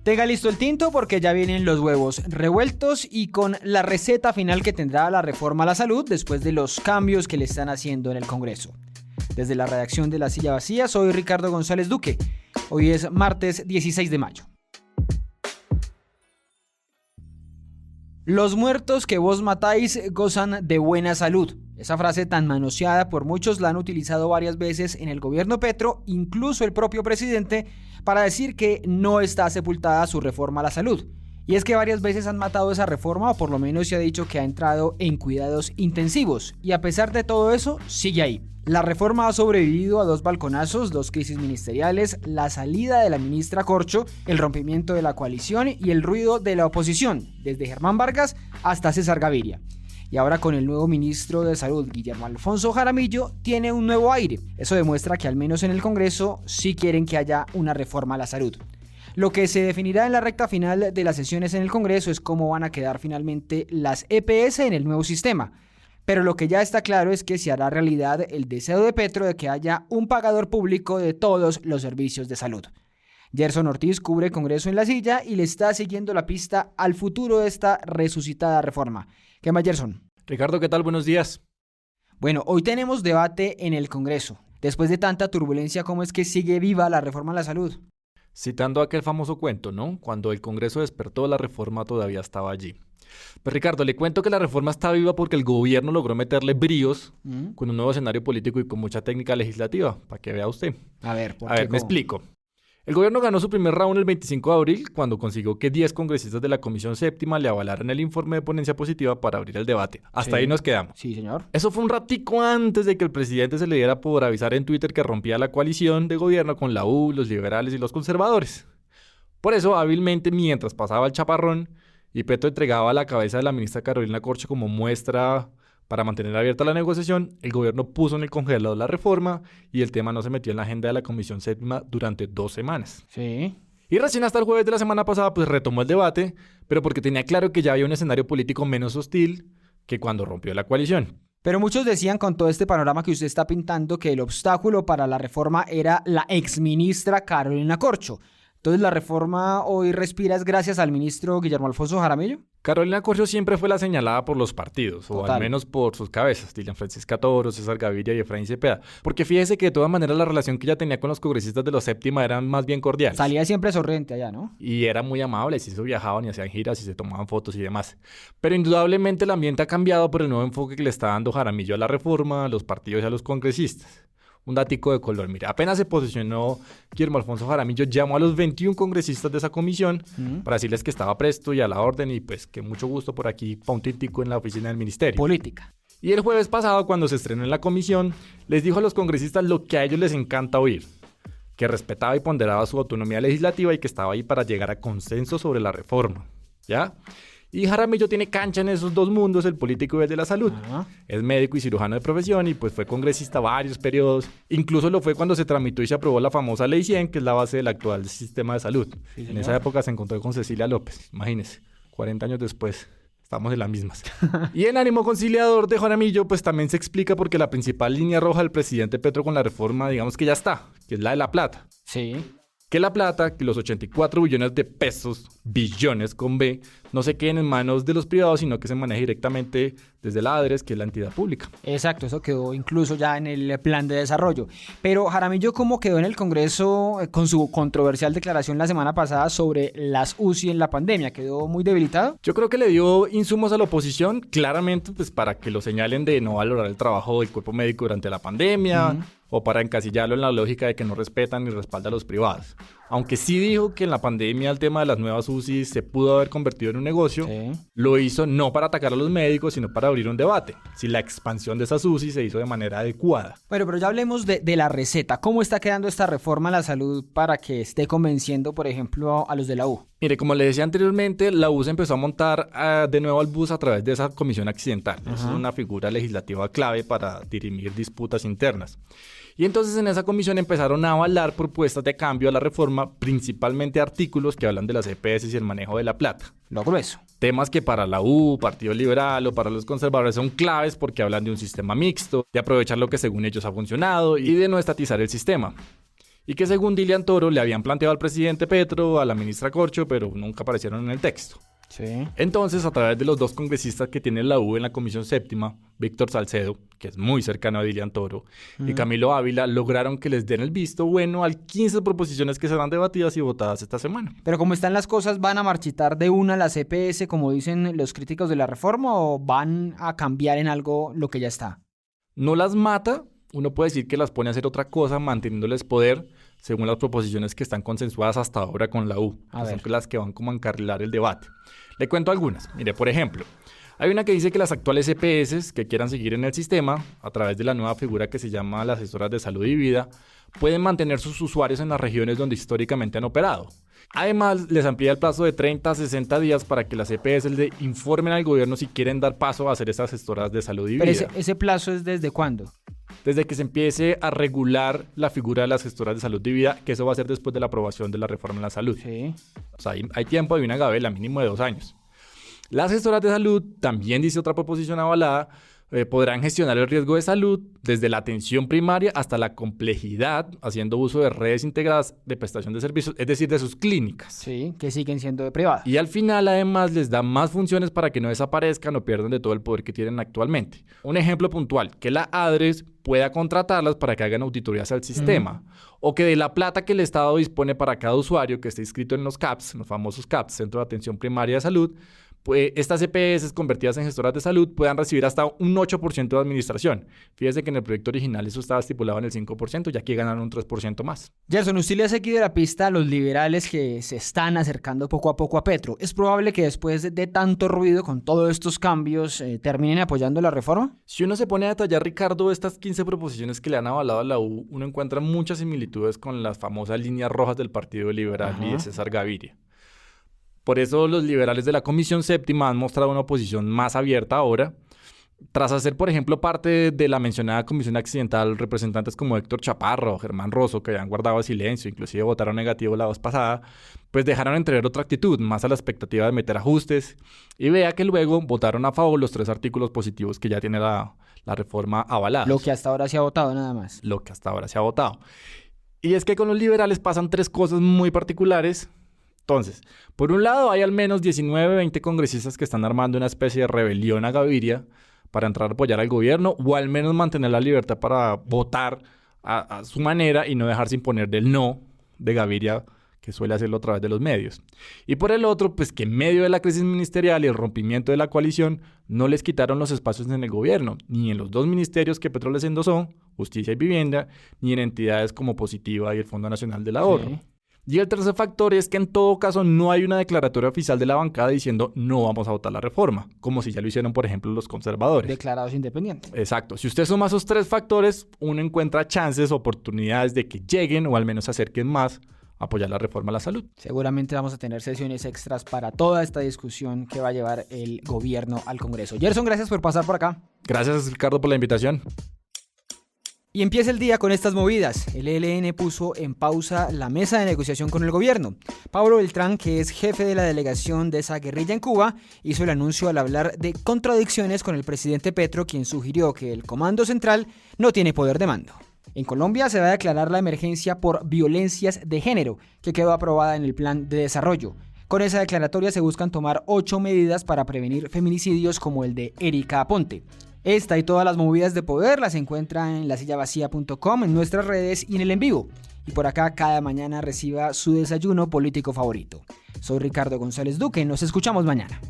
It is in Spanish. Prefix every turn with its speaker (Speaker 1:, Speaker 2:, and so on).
Speaker 1: Tenga listo el tinto porque ya vienen los huevos revueltos y con la receta final que tendrá la reforma a la salud después de los cambios que le están haciendo en el Congreso. Desde la redacción de La Silla Vacía, soy Ricardo González Duque. Hoy es martes 16 de mayo. Los muertos que vos matáis gozan de buena salud. Esa frase tan manoseada por muchos la han utilizado varias veces en el gobierno Petro, incluso el propio presidente, para decir que no está sepultada su reforma a la salud. Y es que varias veces han matado esa reforma, o por lo menos se ha dicho que ha entrado en cuidados intensivos. Y a pesar de todo eso, sigue ahí. La reforma ha sobrevivido a 2 balconazos, 2 crisis ministeriales, la salida de la ministra Corcho, el rompimiento de la coalición y el ruido de la oposición, desde Germán Vargas hasta César Gaviria. Y ahora con el nuevo ministro de Salud, Guillermo Alfonso Jaramillo, tiene un nuevo aire. Eso demuestra que al menos en el Congreso sí quieren que haya una reforma a la salud. Lo que se definirá en la recta final de las sesiones en el Congreso es cómo van a quedar finalmente las EPS en el nuevo sistema. Pero lo que ya está claro es que se hará realidad el deseo de Petro de que haya un pagador público de todos los servicios de salud. Gerson Ortiz cubre Congreso en La Silla y le está siguiendo la pista al futuro de esta resucitada reforma. ¿Qué más, Gerson?
Speaker 2: Ricardo, ¿qué tal? Buenos días.
Speaker 1: Bueno, hoy tenemos debate en el Congreso. Después de tanta turbulencia, ¿cómo es que sigue viva la reforma a la salud?
Speaker 2: Citando aquel famoso cuento, ¿no? Cuando el Congreso despertó, la reforma todavía estaba allí. Pues Ricardo, le cuento que la reforma está viva porque el gobierno logró meterle bríos con un nuevo escenario político y con mucha técnica legislativa, para que vea usted.
Speaker 1: A ver,
Speaker 2: me explico. El gobierno ganó su primer round el 25 de abril cuando consiguió que 10 congresistas de la Comisión Séptima le avalaran el informe de ponencia positiva para abrir el debate. Hasta ahí nos quedamos.
Speaker 1: Sí, señor.
Speaker 2: Eso fue un ratico antes de que el presidente se le diera por avisar en Twitter que rompía la coalición de gobierno con la U, los liberales y los conservadores. Por eso, hábilmente, mientras pasaba el chaparrón y Petro entregaba la cabeza de la ministra Carolina Corcho como muestra para mantener abierta la negociación, el gobierno puso en el congelador la reforma y el tema no se metió en la agenda de la Comisión Séptima durante 2 semanas.
Speaker 1: Sí.
Speaker 2: Y recién hasta el jueves de la semana pasada pues retomó el debate, pero porque tenía claro que ya había un escenario político menos hostil que cuando rompió la coalición.
Speaker 1: Pero muchos decían con todo este panorama que usted está pintando que el obstáculo para la reforma era la exministra Carolina Corcho. Entonces, ¿la reforma hoy respira es gracias al ministro Guillermo Alfonso Jaramillo?
Speaker 2: Carolina Corcho siempre fue la señalada por los partidos, o al menos por sus cabezas, Dilian Francisca Toro, César Gaviria y Efraín Cepeda. Porque fíjese que de todas maneras la relación que ella tenía con los congresistas de la Séptima era más bien cordial.
Speaker 1: Salía siempre sonriente allá, ¿no?
Speaker 2: Y era muy amable, si se viajaban y hacían giras y se tomaban fotos y demás. Pero indudablemente el ambiente ha cambiado por el nuevo enfoque que le está dando Jaramillo a la reforma, a los partidos y a los congresistas. Un datico de color, mira, apenas se posicionó Guillermo Alfonso Jaramillo, llamó a los 21 congresistas de esa comisión para decirles que estaba presto y a la orden y pues que mucho gusto por aquí pa' un tintico en la oficina del ministerio.
Speaker 1: Política.
Speaker 2: Y el jueves pasado, cuando se estrenó en la comisión, les dijo a los congresistas lo que a ellos les encanta oír, que respetaba y ponderaba su autonomía legislativa y que estaba ahí para llegar a consenso sobre la reforma, ¿ya? Y Jaramillo tiene cancha en esos 2 mundos, el político y el de la salud. Es médico y cirujano de profesión y pues fue congresista varios periodos. Incluso lo fue cuando se tramitó y se aprobó la famosa Ley 100, que es la base del actual sistema de salud. Sí, en esa época se encontró con Cecilia López, imagínense, 40 años después. Estamos en las mismas. Y el ánimo conciliador de Jaramillo pues también se explica porque la principal línea roja del presidente Petro con la reforma, digamos que ya está, que es la de la plata.
Speaker 1: Sí.
Speaker 2: Que la plata, que los 84 billones de pesos, billones con B, no se queden en manos de los privados, sino que se maneje directamente desde la ADRES, que es la entidad pública.
Speaker 1: Exacto, eso quedó incluso ya en el plan de desarrollo. Pero Jaramillo, ¿cómo quedó en el Congreso con su controversial declaración la semana pasada sobre las UCI en la pandemia? ¿Quedó muy debilitado?
Speaker 2: Yo creo que le dio insumos a la oposición, claramente, pues para que lo señalen de no valorar el trabajo del cuerpo médico durante la pandemia, o para encasillarlo en la lógica de que no respetan ni respaldan a los privados. Aunque sí dijo que en la pandemia el tema de las nuevas UCI se pudo haber convertido en un negocio, lo hizo no para atacar a los médicos, sino para abrir un debate, si la expansión de esas UCI se hizo de manera adecuada.
Speaker 1: Bueno, pero ya hablemos de la receta. ¿Cómo está quedando esta reforma a la salud para que esté convenciendo, por ejemplo, a los de la U?
Speaker 2: Mire, como le decía anteriormente, la U se empezó a montar de nuevo al bus a través de esa comisión accidental. Esa es una figura legislativa clave para dirimir disputas internas. Y entonces en esa comisión empezaron a avalar propuestas de cambio a la reforma, principalmente artículos que hablan de las EPS y el manejo de la plata.
Speaker 1: Lo grueso.
Speaker 2: Temas que para la U, Partido Liberal o para los conservadores son claves porque hablan de un sistema mixto, de aprovechar lo que según ellos ha funcionado y de no estatizar el sistema. y que según Dilian Toro le habían planteado al presidente Petro, a la ministra Corcho, pero nunca aparecieron en el texto.
Speaker 1: Sí.
Speaker 2: Entonces, a través de los dos congresistas que tiene la U en la Comisión Séptima, Víctor Salcedo, que es muy cercano a Dilian Toro, y Camilo Ávila, lograron que les den el visto bueno a 15 proposiciones que serán debatidas y votadas esta semana.
Speaker 1: Pero como están las cosas, ¿van a marchitar de una las EPS, como dicen los críticos de la reforma, o van a cambiar en algo lo que ya está?
Speaker 2: No las mata, uno puede decir que las pone a hacer otra cosa, manteniéndoles poder, según las proposiciones que están consensuadas hasta ahora con la U, que son las que van como a encarrilar el debate. Le cuento algunas. Mire, por ejemplo, hay una que dice que las actuales EPS que quieran seguir en el sistema, a través de la nueva figura que se llama las asesoras de salud y vida, pueden mantener sus usuarios en las regiones donde históricamente han operado. Además, les amplía el plazo de 30 a 60 días para que las EPS le informen al gobierno si quieren dar paso a hacer esas asesoras de salud y vida.
Speaker 1: ¿Pero ese plazo es desde cuándo?
Speaker 2: Desde que se empiece a regular la figura de las gestoras de salud y vida, que eso va a ser después de la aprobación de la reforma en la salud.
Speaker 1: Sí.
Speaker 2: O sea, hay tiempo, hay una gabela, mínimo de 2 años. Las gestoras de salud, también dice otra proposición avalada, podrán gestionar el riesgo de salud desde la atención primaria hasta la complejidad, haciendo uso de redes integradas de prestación de servicios, es decir, de sus clínicas.
Speaker 1: Sí, que siguen siendo de privadas.
Speaker 2: Y al final, además, les da más funciones para que no desaparezcan o pierdan de todo el poder que tienen actualmente. Un ejemplo puntual, que la ADRES pueda contratarlas para que hagan auditorías al sistema, o que de la plata que el Estado dispone para cada usuario que esté inscrito en los CAPS, en los famosos CAPS, Centro de Atención Primaria de Salud, pues estas EPS convertidas en gestoras de salud puedan recibir hasta un 8% de administración. Fíjese que en el proyecto original eso estaba estipulado en el 5%, ya que ganaron un 3% más.
Speaker 1: Gerson, usted le ha seguido la pista a los liberales que se están acercando poco a poco a Petro. ¿Es probable que después de tanto ruido con todos estos cambios terminen apoyando la reforma?
Speaker 2: Si uno se pone a detallar, Ricardo, estas 15 proposiciones que le han avalado a la U, uno encuentra muchas similitudes con las famosas líneas rojas del Partido Liberal y de César Gaviria. Por eso los liberales de la Comisión Séptima han mostrado una oposición más abierta ahora. Tras hacer, por ejemplo, parte de la mencionada Comisión Accidental, representantes como Héctor Chaparro o Germán Rosso, que habían guardado silencio, inclusive votaron negativo la vez pasada, pues dejaron entrever otra actitud, más a la expectativa de meter ajustes. Y vea que luego votaron a favor los 3 artículos positivos que ya tiene la reforma avalada.
Speaker 1: Lo que hasta ahora se ha votado nada más.
Speaker 2: Lo que hasta ahora se ha votado. Y es que con los liberales pasan 3 cosas muy particulares. Entonces, por un lado hay al menos 19, 20 congresistas que están armando una especie de rebelión a Gaviria para entrar a apoyar al gobierno o al menos mantener la libertad para votar a su manera y no dejarse imponer del no de Gaviria, que suele hacerlo a través de los medios. Y por el otro, pues que en medio de la crisis ministerial y el rompimiento de la coalición no les quitaron los espacios en el gobierno, ni en los 2 ministerios que Petro les endosó, Justicia y Vivienda, ni en entidades como Positiva y el Fondo Nacional del Ahorro.
Speaker 1: Sí.
Speaker 2: Y el tercer factor es que en todo caso no hay una declaratoria oficial de la bancada diciendo no vamos a votar la reforma, como si ya lo hicieron, por ejemplo, los conservadores.
Speaker 1: Declarados independientes.
Speaker 2: Exacto. Si usted suma esos 3 factores, uno encuentra chances, oportunidades de que lleguen o al menos se acerquen más a apoyar la reforma a la salud.
Speaker 1: Seguramente vamos a tener sesiones extras para toda esta discusión que va a llevar el gobierno al Congreso. Gerson, gracias por pasar por acá.
Speaker 2: Gracias, Ricardo, por la invitación.
Speaker 1: Y empieza el día con estas movidas. El ELN puso en pausa la mesa de negociación con el gobierno. Pablo Beltrán, que es jefe de la delegación de esa guerrilla en Cuba, hizo el anuncio al hablar de contradicciones con el presidente Petro, quien sugirió que el Comando Central no tiene poder de mando. En Colombia se va a declarar la emergencia por violencias de género, que quedó aprobada en el Plan de Desarrollo. Con esa declaratoria se buscan tomar 8 medidas para prevenir feminicidios como el de Erika Aponte. Esta y todas las movidas de poder las encuentra en lasillavacía.com, en nuestras redes y en el en vivo. Y por acá cada mañana reciba su desayuno político favorito. Soy Ricardo González Duque, nos escuchamos mañana.